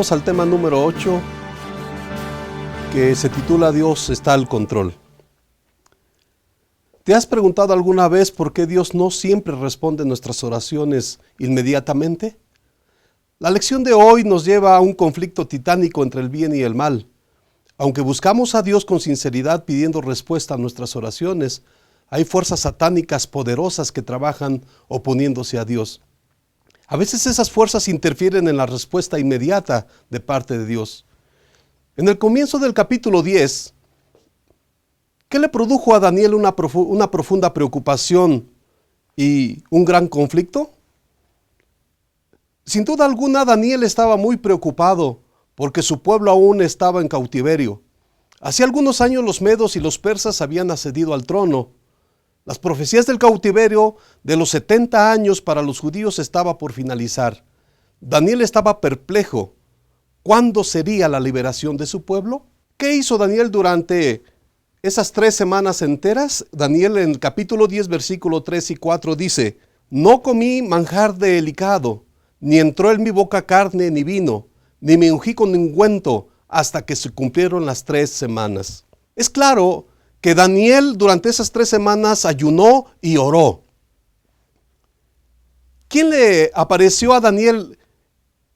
Bienvenidos al tema número 8, que se titula Dios está al control. ¿Te has preguntado alguna vez por qué Dios no siempre responde nuestras oraciones inmediatamente? La lección de hoy nos lleva a un conflicto titánico entre el bien y el mal. Aunque buscamos a Dios con sinceridad pidiendo respuesta a nuestras oraciones, hay fuerzas satánicas poderosas que trabajan oponiéndose a Dios. A veces esas fuerzas interfieren en la respuesta inmediata de parte de Dios. En el comienzo del capítulo 10, ¿qué le produjo a Daniel una profunda preocupación y un gran conflicto? Sin duda alguna, Daniel estaba muy preocupado porque su pueblo aún estaba en cautiverio. Hace algunos años los medos y los persas habían accedido al trono. Las profecías del cautiverio de los 70 años para los judíos estaba por finalizar. Daniel estaba perplejo. ¿Cuándo sería la liberación de su pueblo? ¿Qué hizo Daniel durante esas 3 semanas enteras? Daniel en el capítulo 10, versículo 3 y 4 dice: No comí manjar delicado, ni entró en mi boca carne ni vino, ni me ungí con ungüento, hasta que se cumplieron las 3 semanas. Es claro que Daniel durante esas 3 semanas ayunó y oró. ¿Quién le apareció a Daniel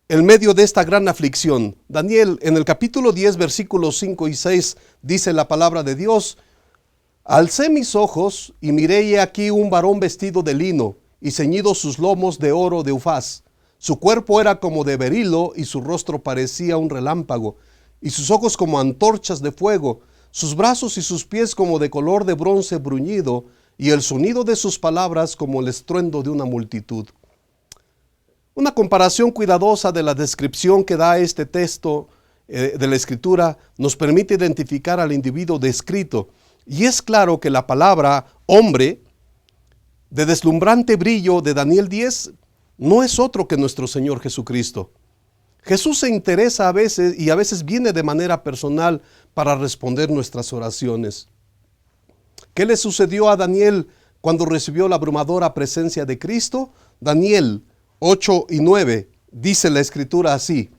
en medio de esta gran aflicción? Daniel, en el capítulo 10, versículos 5 y 6, dice la palabra de Dios: Alcé mis ojos y miré y aquí un varón vestido de lino y ceñidos sus lomos de oro de Ufaz. Su cuerpo era como de berilo y su rostro parecía un relámpago y sus ojos como antorchas de fuego. Sus brazos y sus pies como de color de bronce bruñido, y el sonido de sus palabras como el estruendo de una multitud. Una comparación cuidadosa de la descripción que da este texto de la Escritura nos permite identificar al individuo descrito. Y es claro que la palabra hombre, de deslumbrante brillo de Daniel 10, no es otro que nuestro Señor Jesucristo. Jesús se interesa a veces y a veces viene de manera personal para responder nuestras oraciones. ¿Qué le sucedió a Daniel cuando recibió la abrumadora presencia de Cristo? Daniel 8 y 9 dice la Escritura así: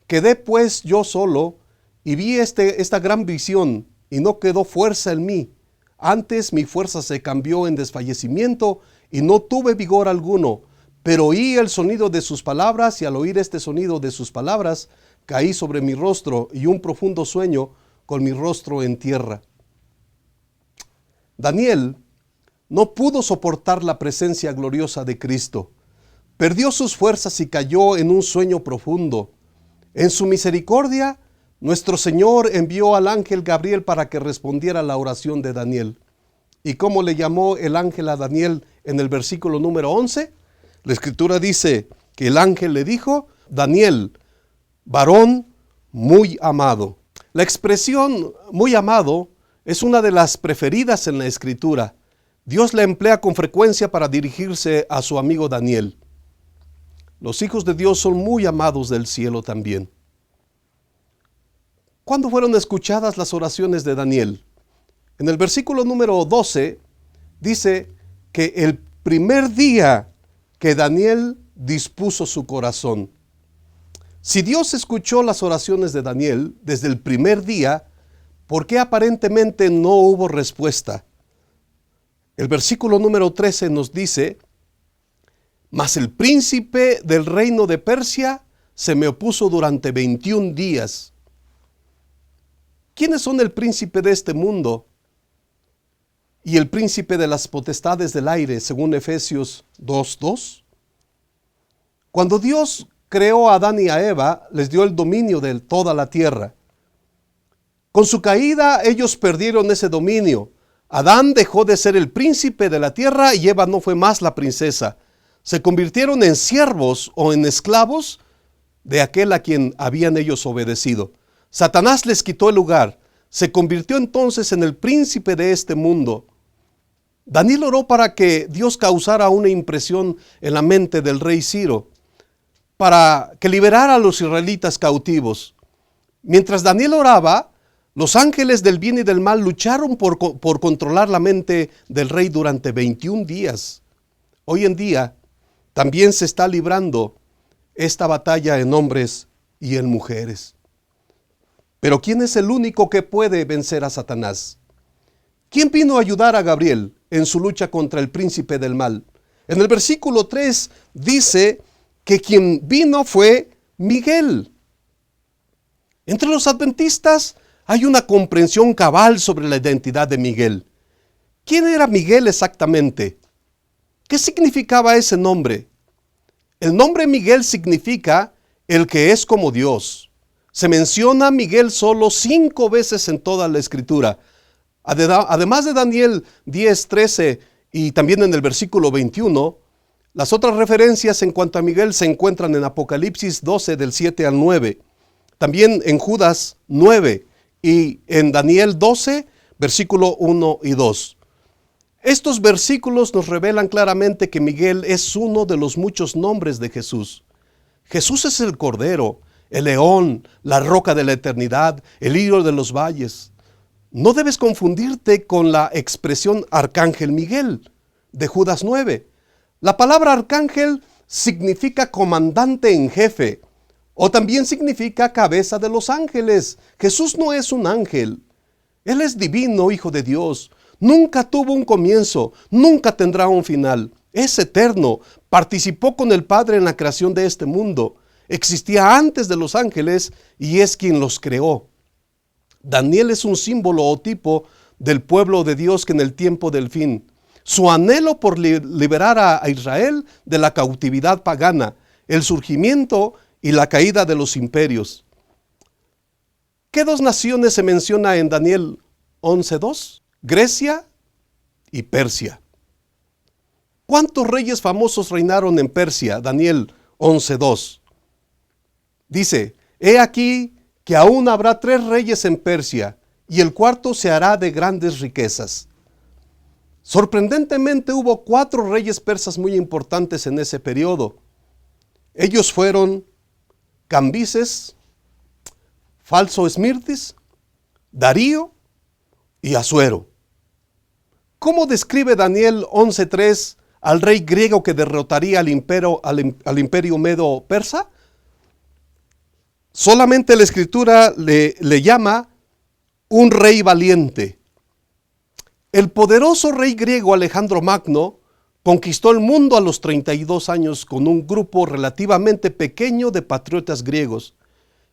Quedé pues yo solo y vi esta gran visión y no quedó fuerza en mí. Antes mi fuerza se cambió en desfallecimiento y no tuve vigor alguno. Pero oí el sonido de sus palabras y al oír este sonido de sus palabras, caí sobre mi rostro y un profundo sueño con mi rostro en tierra. Daniel no pudo soportar la presencia gloriosa de Cristo. Perdió sus fuerzas y cayó en un sueño profundo. En su misericordia, nuestro Señor envió al ángel Gabriel para que respondiera a la oración de Daniel. ¿Y cómo le llamó el ángel a Daniel en el versículo número 11? La Escritura dice que el ángel le dijo: Daniel, varón muy amado. La expresión muy amado es una de las preferidas en la Escritura. Dios la emplea con frecuencia para dirigirse a su amigo Daniel. Los hijos de Dios son muy amados del cielo también. ¿Cuándo fueron escuchadas las oraciones de Daniel? En el versículo número 12 dice que el primer día que Daniel dispuso su corazón. Si Dios escuchó las oraciones de Daniel desde el primer día, ¿por qué aparentemente no hubo respuesta? El versículo número 13 nos dice: Mas el príncipe del reino de Persia se me opuso durante 21 días. ¿Quiénes son el príncipe de este mundo y el príncipe de las potestades del aire, según Efesios 2:2? Cuando Dios creó a Adán y a Eva, les dio el dominio de toda la tierra. Con su caída, ellos perdieron ese dominio. Adán dejó de ser el príncipe de la tierra y Eva no fue más la princesa. Se convirtieron en siervos o en esclavos de aquel a quien habían ellos obedecido. Satanás les quitó el lugar. Se convirtió entonces en el príncipe de este mundo. Daniel oró para que Dios causara una impresión en la mente del rey Ciro, para que liberara a los israelitas cautivos. Mientras Daniel oraba, los ángeles del bien y del mal lucharon por controlar la mente del rey durante 21 días. Hoy en día también se está librando esta batalla en hombres y en mujeres. Pero ¿quién es el único que puede vencer a Satanás? ¿Quién vino a ayudar a Gabriel en su lucha contra el príncipe del mal? En el versículo 3 dice que quien vino fue Miguel. Entre los adventistas hay una comprensión cabal sobre la identidad de Miguel. ¿Quién era Miguel exactamente? ¿Qué significaba ese nombre? El nombre Miguel significa el que es como Dios. Se menciona a Miguel solo 5 veces en toda la Escritura. Además de Daniel 10, 13 y también en el versículo 21, las otras referencias en cuanto a Miguel se encuentran en Apocalipsis 12 del 7 al 9, también en Judas 9 y en Daniel 12, versículo 1 y 2. Estos versículos nos revelan claramente que Miguel es uno de los muchos nombres de Jesús. Jesús es el Cordero, el León, la Roca de la Eternidad, el Lirio de los Valles. No debes confundirte con la expresión Arcángel Miguel de Judas 9. La palabra arcángel significa comandante en jefe, o también significa cabeza de los ángeles. Jesús no es un ángel. Él es divino, Hijo de Dios. Nunca tuvo un comienzo, nunca tendrá un final. Es eterno, participó con el Padre en la creación de este mundo. Existía antes de los ángeles y es quien los creó. Daniel es un símbolo o tipo del pueblo de Dios que en el tiempo del fin, su anhelo por liberar a Israel de la cautividad pagana, el surgimiento y la caída de los imperios. ¿Qué 2 naciones se menciona en Daniel 11:2? Grecia y Persia. ¿Cuántos reyes famosos reinaron en Persia? Daniel 11:2. Dice, he aquí que aún habrá 3 reyes en Persia, y el cuarto se hará de grandes riquezas. Sorprendentemente hubo 4 reyes persas muy importantes en ese periodo. Ellos fueron Cambises, Falso Esmirtis, Darío y Asuero. ¿Cómo describe Daniel 11:3 al rey griego que derrotaría al imperio medo-persa? Solamente la Escritura le llama un rey valiente. El poderoso rey griego Alejandro Magno conquistó el mundo a los 32 años con un grupo relativamente pequeño de patriotas griegos.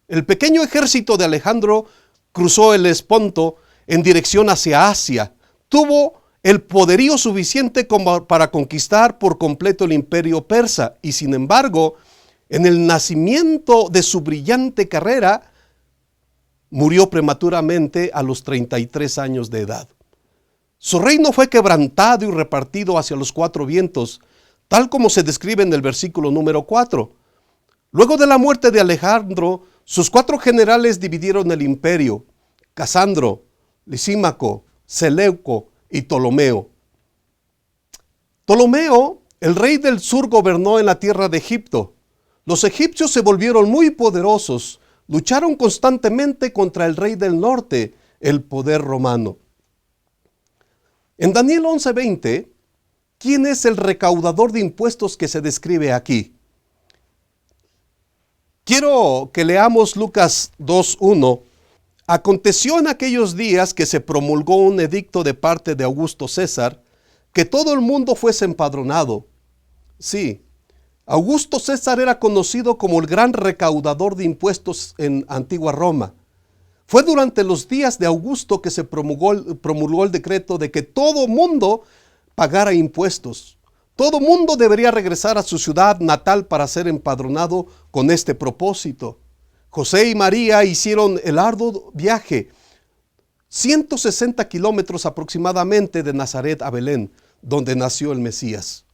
El pequeño ejército de Alejandro cruzó el Esponto en dirección hacia Asia. Tuvo el poderío suficiente como para conquistar por completo el imperio persa y sin embargo, en el nacimiento de su brillante carrera, murió prematuramente a los 33 años de edad. Su reino fue quebrantado y repartido hacia los 4 vientos, tal como se describe en el versículo número 4. Luego de la muerte de Alejandro, sus 4 generales dividieron el imperio: Casandro, Lisímaco, Seleuco y Ptolomeo. Ptolomeo, el rey del sur, gobernó en la tierra de Egipto. Los egipcios se volvieron muy poderosos, lucharon constantemente contra el rey del norte, el poder romano. En Daniel 11:20, ¿quién es el recaudador de impuestos que se describe aquí? Quiero que leamos Lucas 2:1. Aconteció en aquellos días que se promulgó un edicto de parte de Augusto César, que todo el mundo fuese empadronado. Sí, Augusto César era conocido como el gran recaudador de impuestos en antigua Roma. Fue durante los días de Augusto que se promulgó el decreto de que todo mundo pagara impuestos. Todo mundo debería regresar a su ciudad natal para ser empadronado con este propósito. José y María hicieron el arduo viaje, 160 kilómetros aproximadamente de Nazaret a Belén, donde nació el Mesías.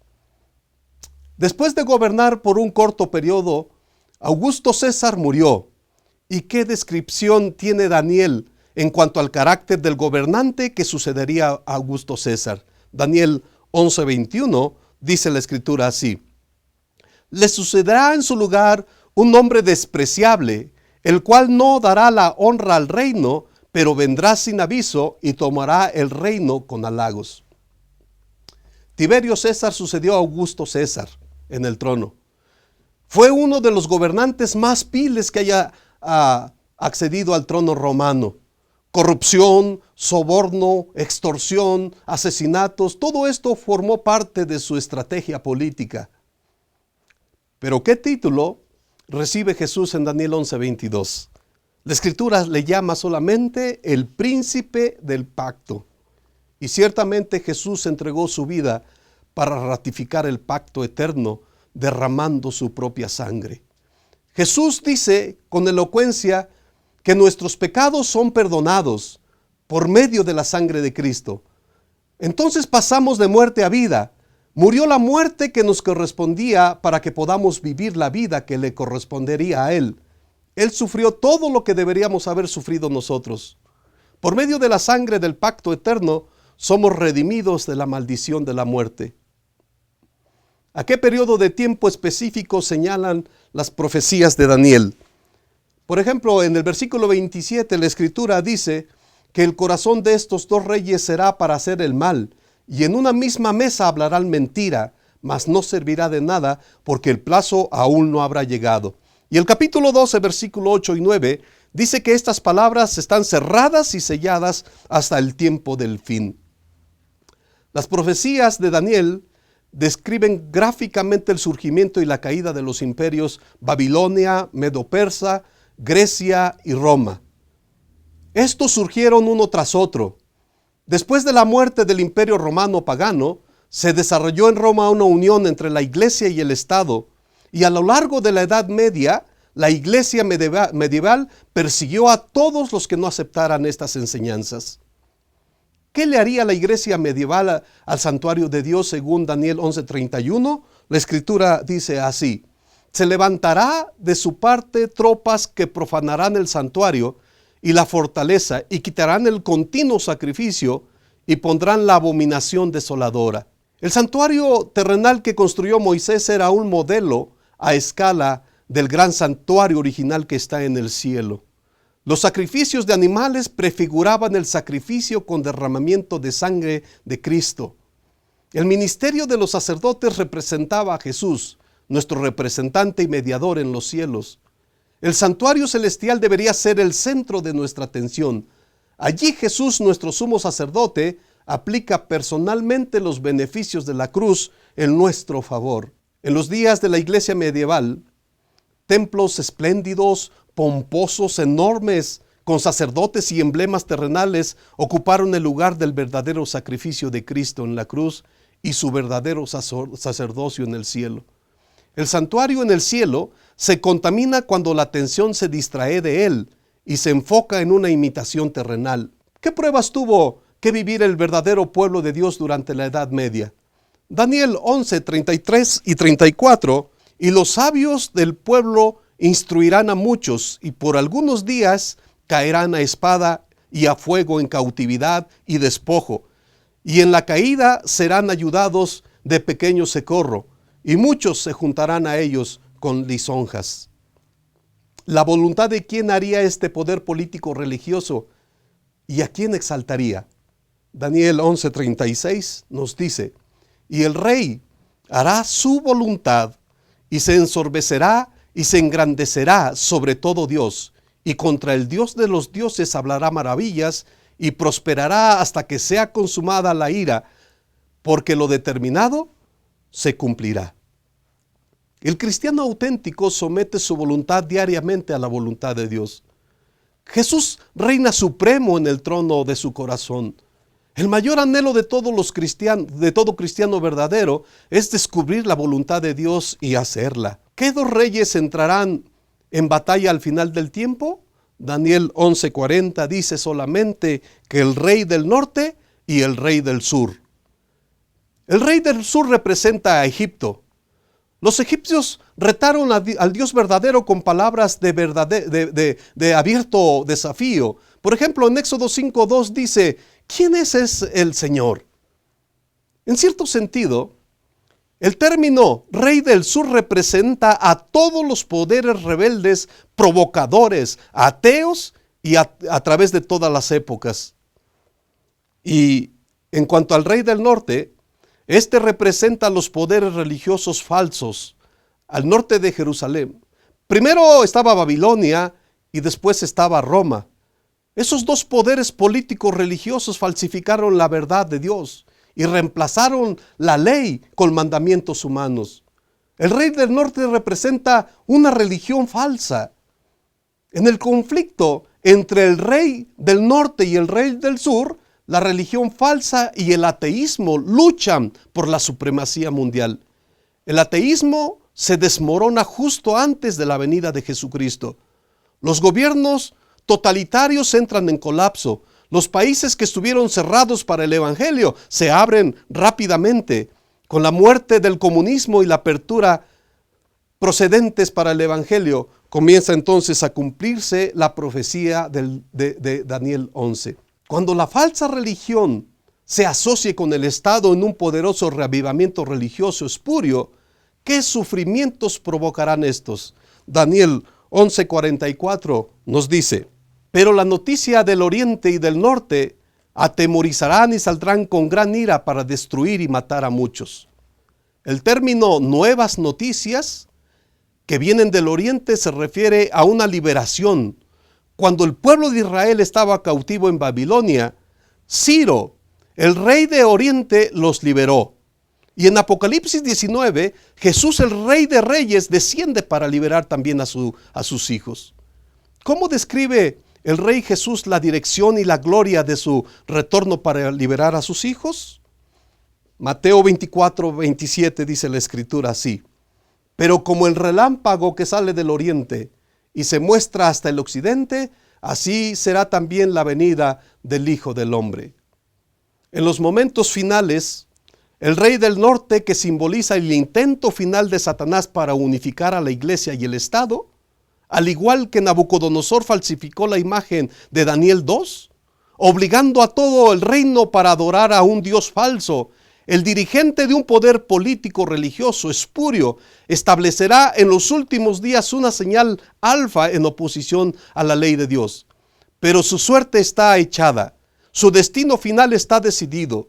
Después de gobernar por un corto periodo, Augusto César murió. ¿Y qué descripción tiene Daniel en cuanto al carácter del gobernante que sucedería a Augusto César? Daniel 11:21 dice la Escritura así: le sucederá en su lugar un hombre despreciable, el cual no dará la honra al reino, pero vendrá sin aviso y tomará el reino con halagos. Tiberio César sucedió a Augusto César en el trono. Fue uno de los gobernantes más viles que haya accedido al trono romano. Corrupción, soborno, extorsión, asesinatos, todo esto formó parte de su estrategia política. Pero ¿qué título recibe Jesús en Daniel 11:22? La Escritura le llama solamente el príncipe del pacto. Y ciertamente Jesús entregó su vida para ratificar el pacto eterno, derramando su propia sangre. Jesús dice con elocuencia que nuestros pecados son perdonados por medio de la sangre de Cristo. Entonces pasamos de muerte a vida. Murió la muerte que nos correspondía para que podamos vivir la vida que le correspondería a Él. Él sufrió todo lo que deberíamos haber sufrido nosotros. Por medio de la sangre del pacto eterno, somos redimidos de la maldición de la muerte. ¿A qué periodo de tiempo específico señalan las profecías de Daniel? Por ejemplo, en el versículo 27, la Escritura dice que el corazón de estos dos reyes será para hacer el mal, y en una misma mesa hablarán mentira, mas no servirá de nada, porque el plazo aún no habrá llegado. Y el capítulo 12, versículo 8 y 9, dice que estas palabras están cerradas y selladas hasta el tiempo del fin. Las profecías de Daniel describen gráficamente el surgimiento y la caída de los imperios Babilonia, Medo-Persa, Grecia y Roma. Estos surgieron uno tras otro. Después de la muerte del imperio romano pagano, se desarrolló en Roma una unión entre la iglesia y el Estado, y a lo largo de la Edad Media, la iglesia medieval persiguió a todos los que no aceptaran estas enseñanzas. ¿Qué le haría la iglesia medieval al santuario de Dios según Daniel 11:31? La Escritura dice así: se levantará de su parte tropas que profanarán el santuario y la fortaleza, y quitarán el continuo sacrificio, y pondrán la abominación desoladora. El santuario terrenal que construyó Moisés era un modelo a escala del gran santuario original que está en el cielo. Los sacrificios de animales prefiguraban el sacrificio con derramamiento de sangre de Cristo. El ministerio de los sacerdotes representaba a Jesús, nuestro representante y mediador en los cielos. El santuario celestial debería ser el centro de nuestra atención. Allí Jesús, nuestro sumo sacerdote, aplica personalmente los beneficios de la cruz en nuestro favor. En los días de la iglesia medieval, templos espléndidos, pomposos, enormes, con sacerdotes y emblemas terrenales, ocuparon el lugar del verdadero sacrificio de Cristo en la cruz y su verdadero sacerdocio en el cielo. El santuario en el cielo se contamina cuando la atención se distrae de él y se enfoca en una imitación terrenal. ¿Qué pruebas tuvo que vivir el verdadero pueblo de Dios durante la Edad Media? Daniel 11:33 y 34, y los sabios del pueblo instruirán a muchos, y por algunos días caerán a espada y a fuego en cautividad y despojo, y en la caída serán ayudados de pequeño socorro, y muchos se juntarán a ellos con lisonjas. ¿La voluntad de quién haría este poder político religioso y a quién exaltaría? Daniel 11:36 nos dice: y el rey hará su voluntad y se ensorbecerá y se engrandecerá sobre todo Dios, y contra el Dios de los dioses hablará maravillas, y prosperará hasta que sea consumada la ira, porque lo determinado se cumplirá. El cristiano auténtico somete su voluntad diariamente a la voluntad de Dios. Jesús reina supremo en el trono de su corazón. El mayor anhelo de todos los cristianos, de todo cristiano verdadero, es descubrir la voluntad de Dios y hacerla. ¿Qué dos reyes entrarán en batalla al final del tiempo? Daniel 11:40 dice solamente que el rey del norte y el rey del sur. El rey del sur representa a Egipto. Los egipcios retaron al Dios verdadero con palabras de abierto desafío. Por ejemplo, en Éxodo 5:2 dice: ¿quién es el Señor? En cierto sentido, el término rey del sur representa a todos los poderes rebeldes, provocadores, ateos y a través de todas las épocas. Y en cuanto al rey del norte, este representa a los poderes religiosos falsos, al norte de Jerusalén. Primero estaba Babilonia y después estaba Roma. Esos dos poderes políticos religiosos falsificaron la verdad de Dios y reemplazaron la ley con mandamientos humanos. El rey del norte representa una religión falsa. En el conflicto entre el rey del norte y el rey del sur, la religión falsa y el ateísmo luchan por la supremacía mundial. El ateísmo se desmorona justo antes de la venida de Jesucristo. Los gobiernos totalitarios entran en colapso. Los países que estuvieron cerrados para el evangelio se abren rápidamente. Con la muerte del comunismo y la apertura procedentes para el evangelio, comienza entonces a cumplirse la profecía de Daniel 11. Cuando la falsa religión se asocie con el Estado en un poderoso reavivamiento religioso espurio, ¿qué sufrimientos provocarán estos? Daniel 11:44 nos dice: pero la noticia del oriente y del norte atemorizarán y saldrán con gran ira para destruir y matar a muchos. El término nuevas noticias que vienen del oriente se refiere a una liberación. Cuando el pueblo de Israel estaba cautivo en Babilonia, Ciro, el rey de oriente, los liberó. Y en Apocalipsis 19, Jesús, el rey de reyes, desciende para liberar también a sus hijos. ¿Cómo describe el rey Jesús la dirección y la gloria de su retorno para liberar a sus hijos? Mateo 24:27 dice la escritura así: pero como el relámpago que sale del oriente y se muestra hasta el occidente, así será también la venida del Hijo del Hombre. En los momentos finales, el rey del norte, que simboliza el intento final de Satanás para unificar a la iglesia y el Estado, al igual que Nabucodonosor falsificó la imagen de Daniel 2, obligando a todo el reino para adorar a un Dios falso, el dirigente de un poder político religioso espurio establecerá en los últimos días una señal alfa en oposición a la ley de Dios. Pero su suerte está echada, su destino final está decidido.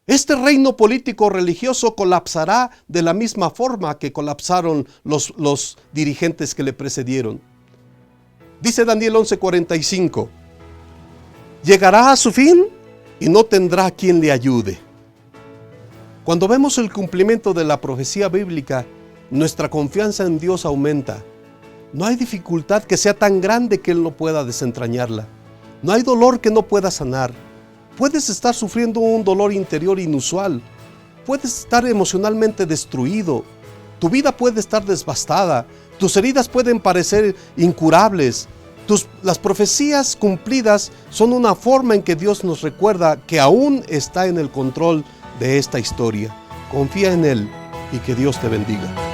Este reino político religioso colapsará de la misma forma que colapsaron los dirigentes que le precedieron. Dice Daniel 11:45, llegará a su fin y no tendrá quien le ayude. Cuando vemos el cumplimiento de la profecía bíblica, nuestra confianza en Dios aumenta. No hay dificultad que sea tan grande que Él no pueda desentrañarla. No hay dolor que no pueda sanar. Puedes estar sufriendo un dolor interior inusual. Puedes estar emocionalmente destruido. Tu vida puede estar devastada. Tus heridas pueden parecer incurables. Las profecías cumplidas son una forma en que Dios nos recuerda que aún está en el control de esta historia. Confía en Él y que Dios te bendiga.